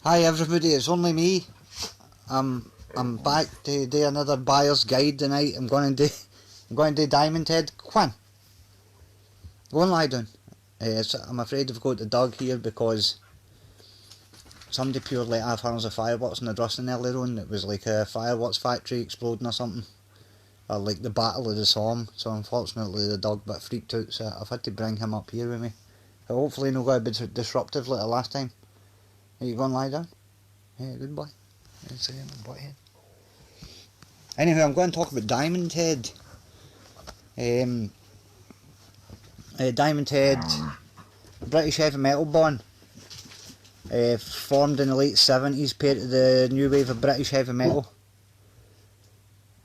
Hi everybody, it's only me. I'm back to do another buyer's guide tonight. I'm going to do Diamond Head. Come on, go and lie down. I'm afraid I've got the dog here because somebody purely lit off hours of fireworks in the Drustin earlier on. It was like a fireworks factory exploding or something, or like the Battle of the Somme. So unfortunately the dog got freaked out, so I've had to bring him up here with me. Hopefully not going to be disruptive like the last time. Are you going to lie down? Yeah, good boy. Anyway, I'm going to talk about Diamond Head. Diamond Head, British heavy metal band, formed in the late 70s, part of the new wave of British heavy metal,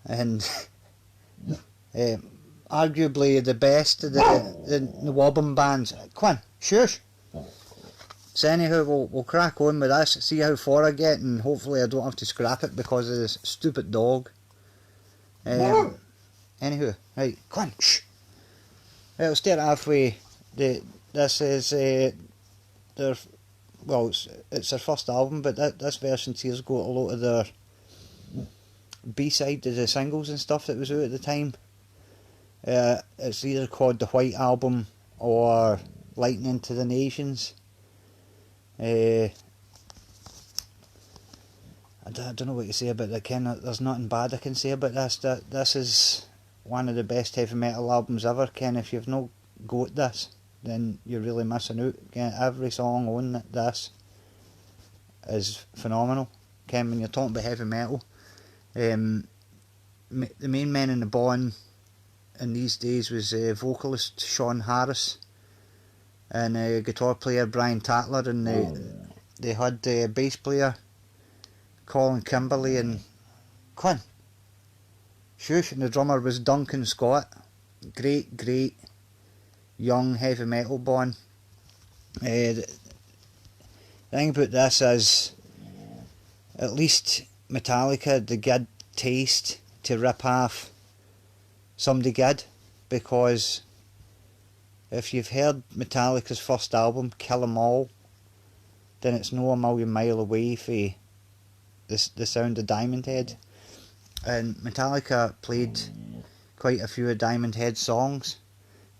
and arguably the best of the Wobbin bands. Come on, shush! So anyhow, we'll crack on with this, see how far I get, and hopefully I don't have to scrap it because of this stupid dog. Anywho, right, come on, shh! Right, I'll start off with, this is their, well, it's their first album, but this version here's got a lot of their B-side to the singles and stuff that was out at the time. It's either called the White Album or Lightning to the Nations. I don't know what to say about that. There's nothing bad I can say about this. This is one of the best heavy metal albums ever. If you've not got this, then you're really missing out. Every song on this is phenomenal. When you're talking about heavy metal, the main men in the band in these days was vocalist Sean Harris and guitar player Brian Tatler, and they had bass player Colin Kimberley and Quinn Shush, and the drummer was Duncan Scott. Great young heavy metal band. The thing about this is, at least Metallica, the good taste to rip off somebody good, because if you've heard Metallica's first album, Kill 'Em All, then it's no a million mile away from the sound of Diamond Head. And Metallica played quite a few of Diamond Head's songs.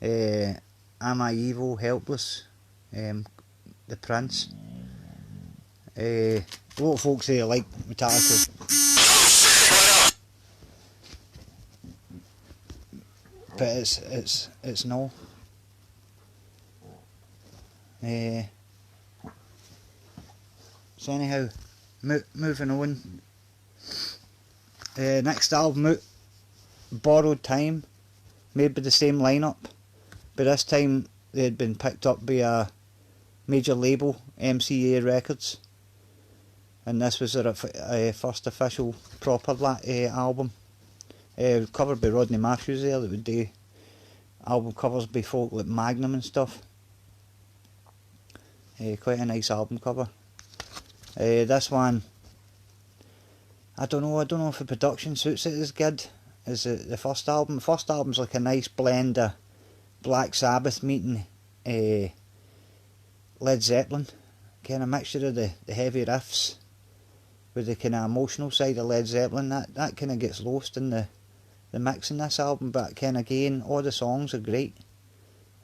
Am I Evil, Helpless, The Prince. A lot of folks here like Metallica. But it's no. So anyhow, moving on. Next album out, Borrowed Time, made by the same lineup, but this time they had been picked up by a major label, MCA Records, and this was their first official proper album. Covered by Rodney Matthews there, that would do album covers by folk like Magnum and stuff. Quite a nice album cover. This one, I don't know if the production suits it as good as the first album. The first album's like a nice blend of Black Sabbath meeting Led Zeppelin, kind of mixture of the heavy riffs with the kind of emotional side of Led Zeppelin. That kind of gets lost in the mix in this album, but again, all the songs are great.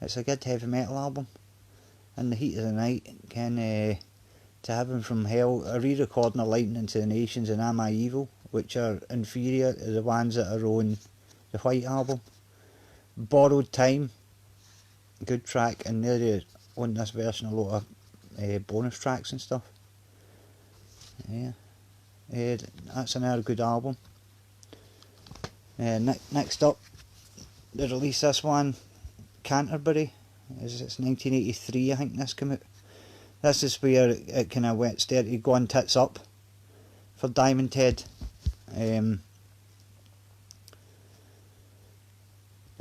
It's a good heavy metal album. In the Heat of the Night, To Heaven from Hell, a re-recording of Lightning to the Nations and Am I Evil, which are inferior to the ones that are on the White Album. Borrowed Time, good track, and they're on this version a lot of bonus tracks and stuff. That's another good album. Next up, they released this one, Canterbury. It's 1983, I think this came out. This is where it kind of started going tits up for Diamond Head. They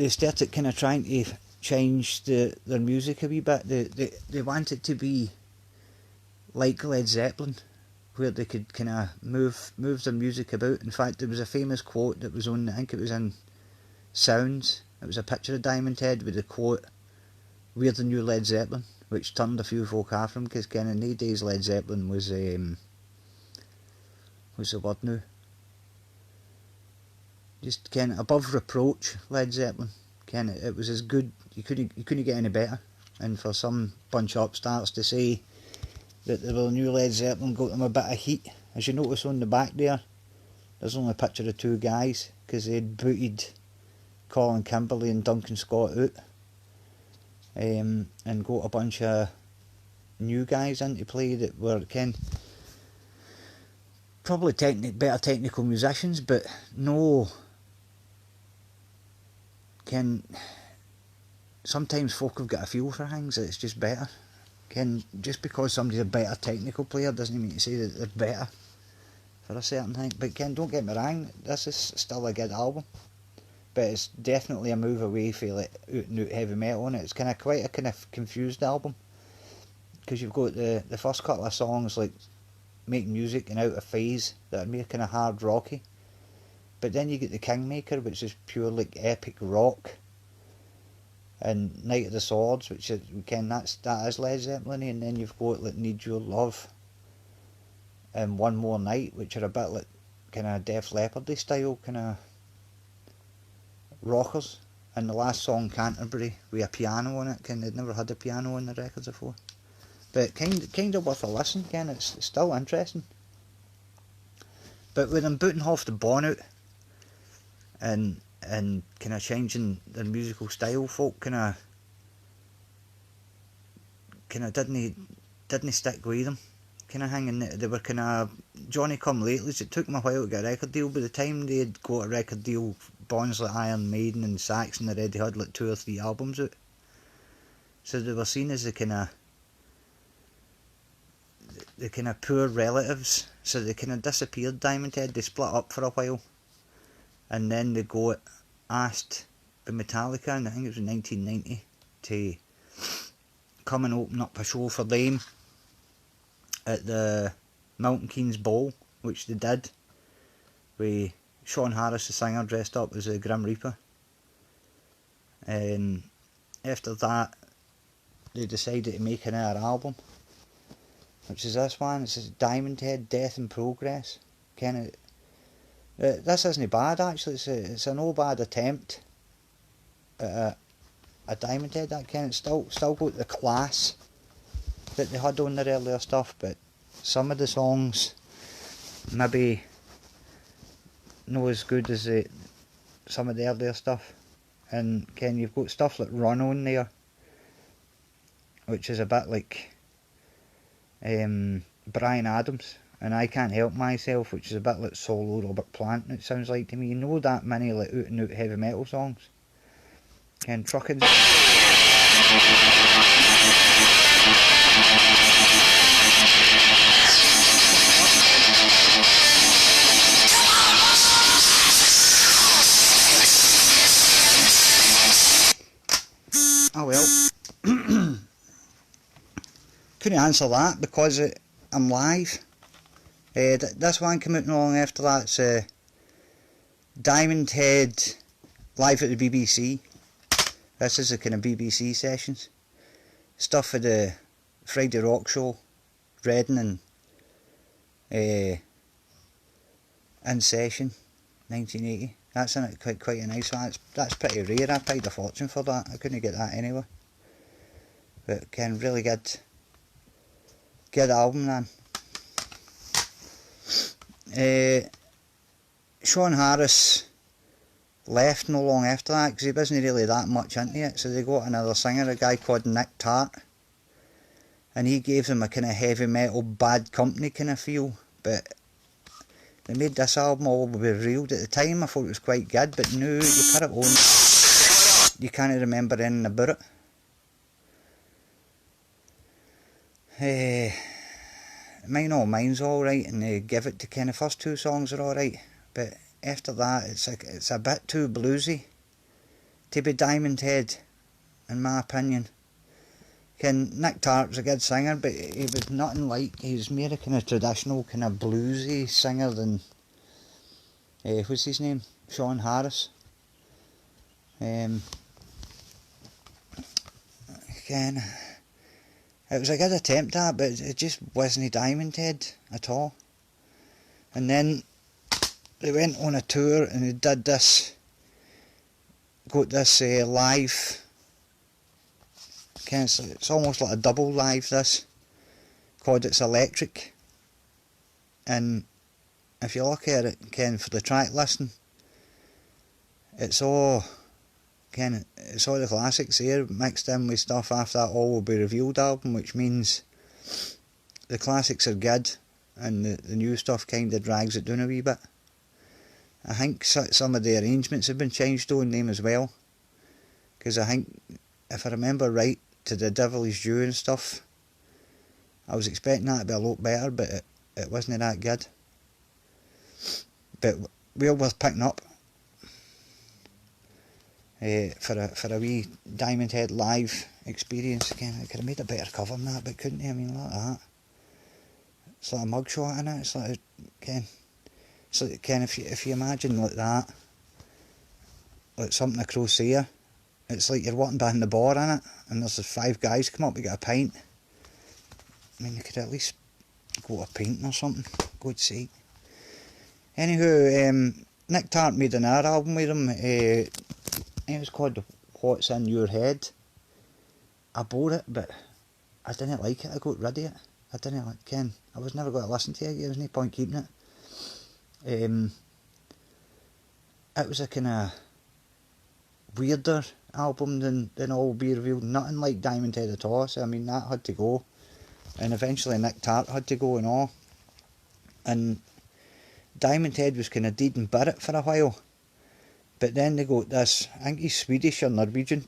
started kind of trying to change their music a wee bit. They want it to be like Led Zeppelin, where they could kind of move their music about. In fact, there was a famous quote that was on, I think it was in Sounds. It was a picture of Diamond Head with the quote, "We're the new Led Zeppelin," which turned a few folk off from, because in the days Led Zeppelin was was the word now. Just kind of above reproach, Led Zeppelin. Kind of, it was as good. You couldn't get any better. And for some bunch of upstarts to say that the new Led Zeppelin got them a bit of heat, as you notice on the back there's only a picture of two guys because they'd booted Colin Kimberly and Duncan Scott out, and got a bunch of new guys in to play that were probably better technical musicians, but no. Sometimes folk have got a feel for things that it's just better. Just because somebody's a better technical player doesn't mean to say that they're better for a certain thing. But don't get me wrong, this is still a good album, but it's definitely a move away from like out and out heavy metal on it. It's quite a kind of confused album, because you've got the first couple of songs like Make Music and Out of Phase that are more kind of hard rocky, but then you get the Kingmaker, which is pure like epic rock, and Night of the Swords, which is that is Led Zeppelin, and then you've got like Need Your Love and One More Night, which are a bit like kind of Def Leppard style kind of rockers, and the last song Canterbury with a piano on it. They'd never had a piano on the records before, but kind of worth a listen. It's still interesting. But with them booting off the bonnet and kind of changing their musical style, folk kind of didn't stick with them. Kind of hanging, they were kind of Johnny Come Latelys. It took them a while to get a record deal. By the time they had got a record deal, bands like Iron Maiden and Saxon already had like 2 or 3 albums out. So they were seen as the kind of poor relatives. So they kind of disappeared. Diamond Head. They split up for a while, and then they got asked by Metallica, and I think it was in 1990, to come and open up a show for them at the Milton Keynes Ball, which they did, with Sean Harris, the singer, dressed up as a Grim Reaper. And after that, they decided to make another album, which is this one. It's Diamond Head, Death in Progress. This isn't bad actually. It's a no bad attempt at a Diamond Head. It's still got the class that they had on their earlier stuff, but some of the songs maybe not as good as some of the earlier stuff. And you've got stuff like Run on there, which is a bit like Bryan Adams, and I Can't Help Myself, which is a bit like solo Robert Plant. It sounds like to me. That many like out and out heavy metal songs. Trucking. Oh well. Couldn't answer that because I'm live. This one came out not long after that. It's Diamond Head live at the BBC. This is the kind of BBC sessions. Stuff for the Friday Rock Show, Reading and In Session, 1980. That's in it, quite a nice one. That's pretty rare. I paid a fortune for that. I couldn't get that anywhere. But really good album then. Sean Harris left no long after that because he wasn't really that much into it, so they got another singer, a guy called Nick Tart, and he gave them a kind of heavy metal Bad Company kind of feel. But they made this album all be reeled. At the time I thought it was quite good, but now you put it on, you can't remember anything about it. Mine All Mine's alright, and they Give It to Ken. The first 2 songs are alright, but after that it's a bit too bluesy to be Diamond Head, in my opinion. Nick Tart was a good singer, but he was nothing like, he was more a kind of traditional kind of bluesy singer than what's his name, Sean Harris. It was a good attempt at, but it just wasn't Diamond Head at all. And then they went on a tour and they did this, got this live, it's almost like a double live this, called It's Electric. And if you look at it, Ken, for the track listing, it's all the classics here mixed in with stuff after that All Will Be Revealed album, which means the classics are good and the new stuff kind of drags it down a wee bit. I think some of the arrangements have been changed on them as well, because I think, if I remember right, to the Devil Is Due and stuff, I was expecting that to be a lot better, but it wasn't that good. But well worth picking up for a wee Diamond Head live experience. Again, I could have made a better cover than that, but couldn't I? I mean, like that. It's like a mugshot in it. It's like, if you imagine like that, like something across here, it's like you're walking behind the bar in it, and there's 5 guys come up to get a pint. I mean, you could at least go to a pint or something. God's sake. Anywho, Nick Tart made another album with him. It was called What's In Your Head. I bought it, but I didn't like it. I got rid of it. I didn't like Ken. I was never going to listen to it. There was no point keeping it. It was a kind of weirder album than All Will Be Revealed. Nothing like Diamond Head at all. So I mean, that had to go. And eventually Nick Tart had to go and all. And Diamond Head was kind of dead and buried for a while. But then they got this, I think he's Swedish or Norwegian,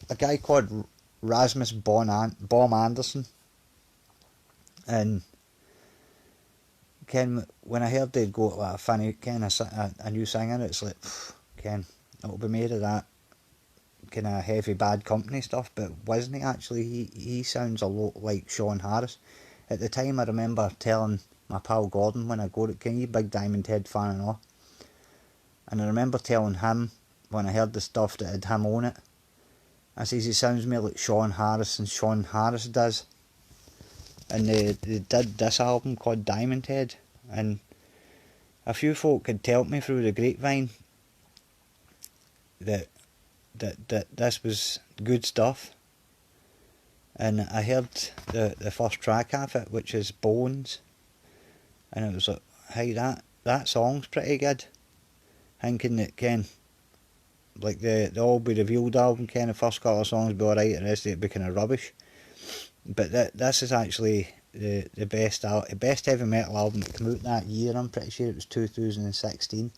a guy called Rasmus Bohm Anderson. And Ken, when I heard they'd got like a funny kind of a new singer, it's like, Ken, it'll be made of that kind of heavy Bad Company stuff, but wasn't he actually? He sounds a lot like Sean Harris. At the time, I remember telling my pal Gordon when I got it, "Can you big Diamond Head fan and all?" And I remember telling him when I heard the stuff that had him on it, I says, he sounds more like Sean Harris than Sean Harris does. And they did this album called Diamond Head, and a few folk had told me through the grapevine that this was good stuff. And I heard the first track of it, which is Bones, and it was like, hey, that song's pretty good. Thinking that, Ken, like the All Be Revealed album, Ken, the first couple of songs be alright, the rest of it be kind of rubbish. But this is actually the best heavy metal album that came out that year. I'm pretty sure it was 2016.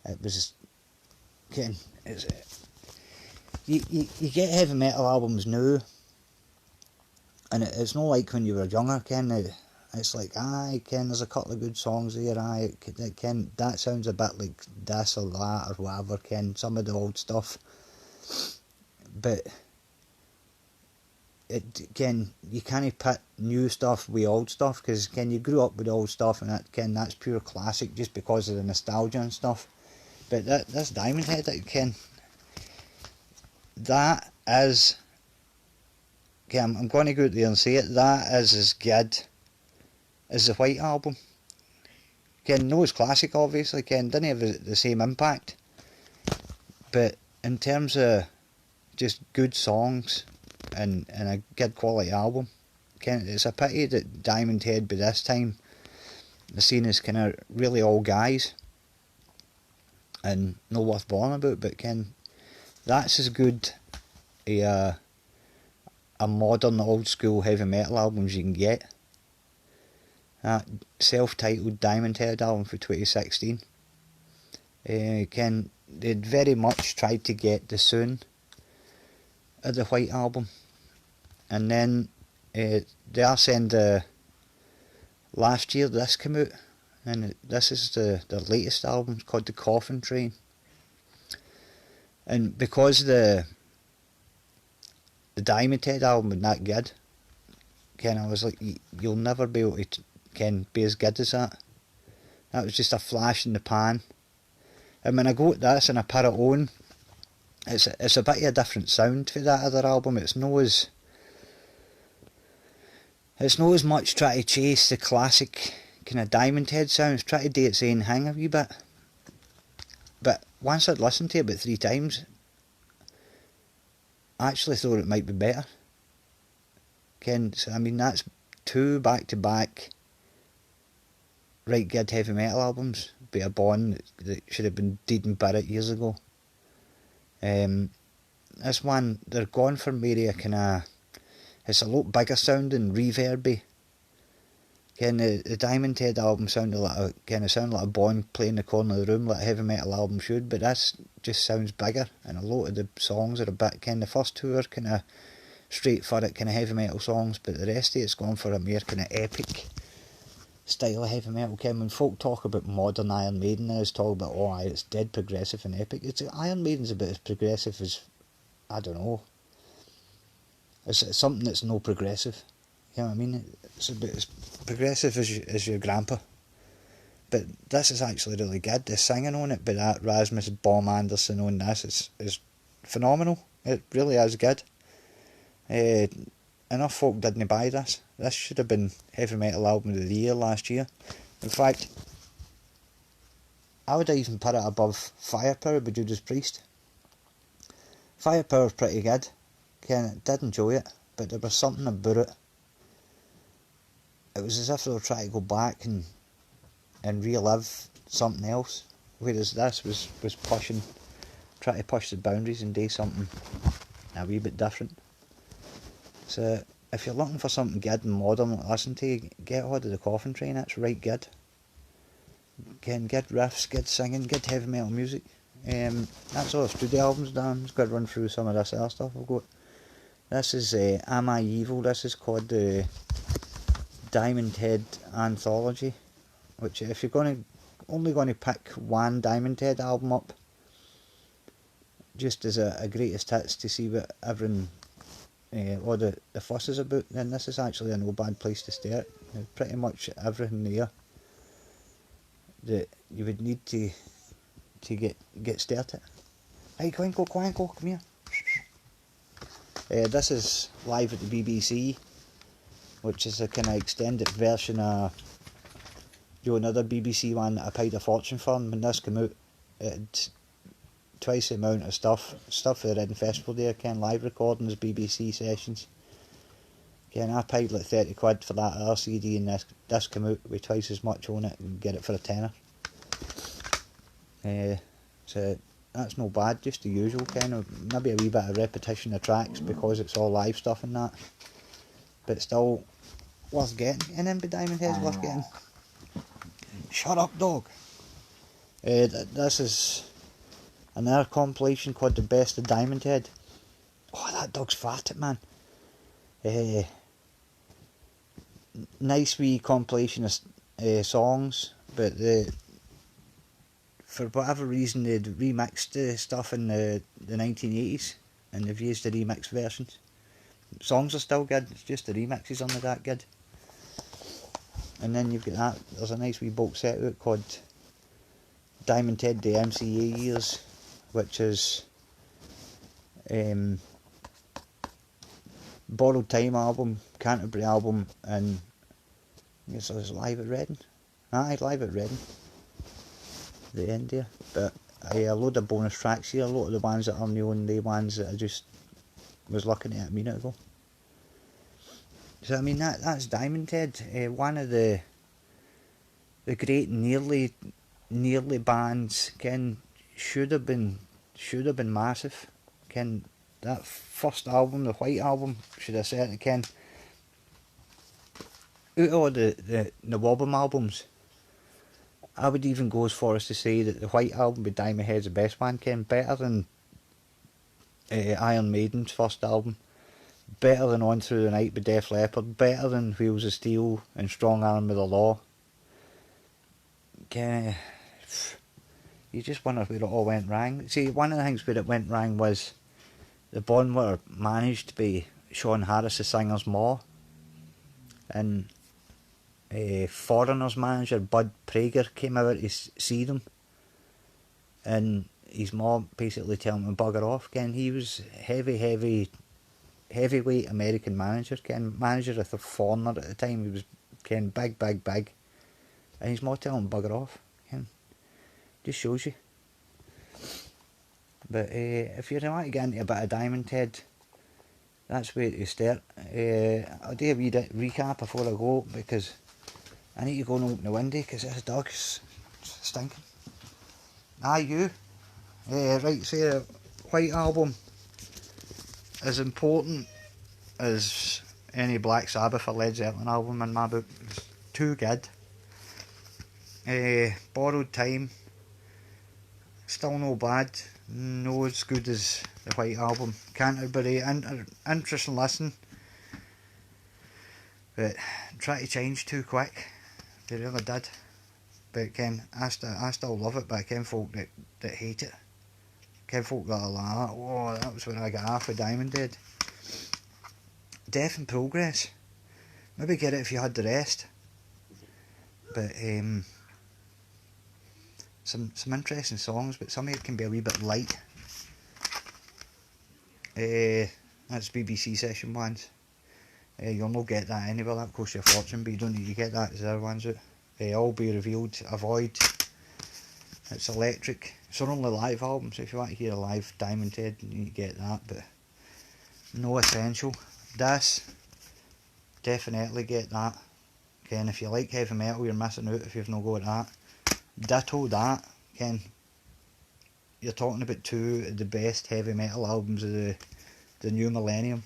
It was, Ken, you get heavy metal albums now, and it's not like when you were younger, Ken. It's like, aye, Ken, there's a couple of good songs there, aye, Ken, that sounds a bit like this or that or whatever, Ken, some of the old stuff. But Ken, you can't put new stuff with old stuff, because Ken, you grew up with old stuff, and Ken, that's pure classic just because of the nostalgia and stuff. But this Diamond Head, Ken, that is, Ken, I'm going to go out there and say it, that is as good as the White Album. Ken, no, it's classic, obviously. Ken didn't have the same impact, but in terms of just good songs and a good quality album, Ken, it's a pity that Diamond Head by this time the scene is kind of really all guys and no worth bothering about. But Ken, that's as good a modern old school heavy metal album as you can get. That self-titled Diamond Head album for 2016. Ken, they'd very much tried to get the soon of the White Album, and then they are saying last year this came out, and this is the latest album. It's called The Coffin Train, and because the Diamond Head album was that good, Ken, I was like, you'll never be able to be as good as that. That was just a flash in the pan. And when I go at this and I put it on, it's a bit of a different sound for that other album. It's no as much trying to chase the classic kind of Diamond Head sounds, try to do its own hang a wee bit. But once I'd listened to it about 3 times, I actually thought it might be better. Ken, so I mean that's 2 back-to-back right good heavy metal albums by a band that should have been dead and buried years ago. This one, they're going for maybe a kind of, it's a lot bigger sounding, reverby. Ken, the Diamond Head album sounded like a band playing the corner of the room like a heavy metal album should, but this just sounds bigger, and a lot of the songs are a bit, the first 2 are kind of straightforward kind of heavy metal songs, but the rest of it's gone for a more kind of epic style of heavy metal. When folk talk about modern Iron Maiden, they always talk about, oh, it's dead progressive and epic. Iron Maiden's about as progressive as, I don't know, it's something that's no progressive. You know what I mean? It's about as progressive as your grandpa. But this is actually really good. The singing on it by that Rasmus Baum Anderson on this is phenomenal. It really is good. Enough folk didn't buy this. This should have been Heavy Metal Album of the Year last year. In fact, I would even put it above Firepower by Judas Priest. Firepower's pretty good. I did enjoy it, but there was something about it. It was as if they were trying to go back and relive something else, whereas this was trying to push the boundaries and do something a wee bit different. So if you're looking for something good and modern to listen to, get hold of the Coffin Train. It's right good. Good riffs, good singing, good heavy metal music. That's all the studio albums done. I'm just going to run through some of this other stuff I've got. This is Am I Evil? This is called the Diamond Head Anthology, which if you're only going to pick one Diamond Head album up, just as a greatest hits to see what everyone all the fuss is about, then this is actually a no bad place to start. There's pretty much everything there that you would need to get started. Hey Quinkle, come here. This is live at the BBC, which is a kind of extended version of another BBC one that I paid a fortune for. And when this came out, it had twice the amount of stuff for the Reading Festival there, live recordings, BBC sessions. I paid like 30 quid for that other CD, and this came out with twice as much on it and get it for a tenner. So that's no bad, just the usual maybe a wee bit of repetition of tracks because it's all live stuff and that, but still worth getting. And then by Diamond Head's worth getting. Shut up, dog. This is another compilation called The Best of Diamond Head. Oh, that dog's farted, man. Nice wee compilation of songs, but for whatever reason they'd remixed the stuff in the 1980s, and they've used the remix versions. Songs are still good, it's just the remixes aren't that good. And then you've got that, there's a nice wee box set out called Diamond Head The MCA Years, which is Borrowed Time album, Canterbury album, and I guess it was live at Reading. Live at Reading. The end there. But a load of bonus tracks here, a lot of the ones that are new and the ones that I just was looking at a minute ago. So I mean that's Diamond Head, one of the great nearly bands. Should have been massive. That first album, the White Album, should have said it. Out of all the Wobble albums, I would even go as far as to say that the White Album with Diamond Head's the best one. Better than Iron Maiden's first album, better than On Through the Night by Def Leppard, better than Wheels of Steel and Strong Arm of the Law. You just wonder where it all went wrong. See, one of the things where it went wrong was the band were managed by Sean Harris, the singer's ma, and Foreigner's manager Bud Prager came over to see them, and his mom basically telling him to bugger off. He was heavyweight American manager, manager of the Foreigner at the time. He was big, and his mum telling him bugger off. Just shows you. But if you want to get into a bit of Diamond Head, that's where to start. I'll do a wee recap before I go, because I need to go and open the window because this dog's stinking. You. Right, so the White Album, as important as any Black Sabbath or Led Zeppelin album in my book, it's too good. Borrowed Time, still no bad, no as good as the White Album. Canterbury, interesting listen, but try to change too quick. They really did. But Ken, I still love it, but I ken folk that hate it. Ken folk that are like, oh, that was when I got half a Diamond Head. Death in Progress. Maybe get it if you had the rest. But some interesting songs, but some of it can be a wee bit light. That's BBC Session ones. You'll not get that anywhere, that costs you a fortune, but you don't need to get that as the other ones out. All Be Revealed, Avoid. It's electric. It's only live album, so if you want to hear a live Diamond Head, you need to get that, but no essential. Das, definitely get that. Ken, if you like heavy metal, you're missing out if you've not got that. Ditto that. Ken, you're talking about two of the best heavy metal albums of the new millennium.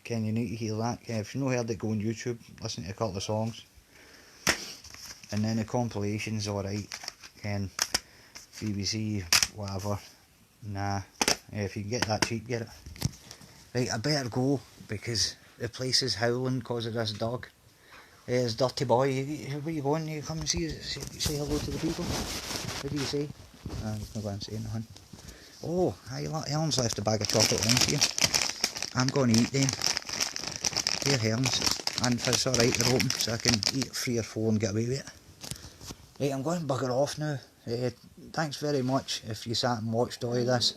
Ken, you need to hear that. Ken, if you've not heard it, go on YouTube, listen to a couple of songs. And then the compilation's alright. Ken, BBC, whatever. Nah. If you can get that cheap, get it. Right, I better go, because the place is howling because of this dog. It's Dirty Boy. Where you going? You come and say hello to the people? What do you say? I'm not going to say nothing. Oh, Helen's left a bag of chocolate ones here. I'm going to eat them. They're Helen's. And if it's alright, they're open, so I can eat 3 or 4 and get away with it. Right, I'm going to bugger off now. Thanks very much if you sat and watched all of this.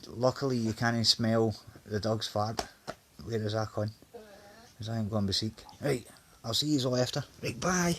Luckily you can't smell the dog's fart, whereas I can, because I ain't going to be sick. Right, I'll see you all after. Right, bye.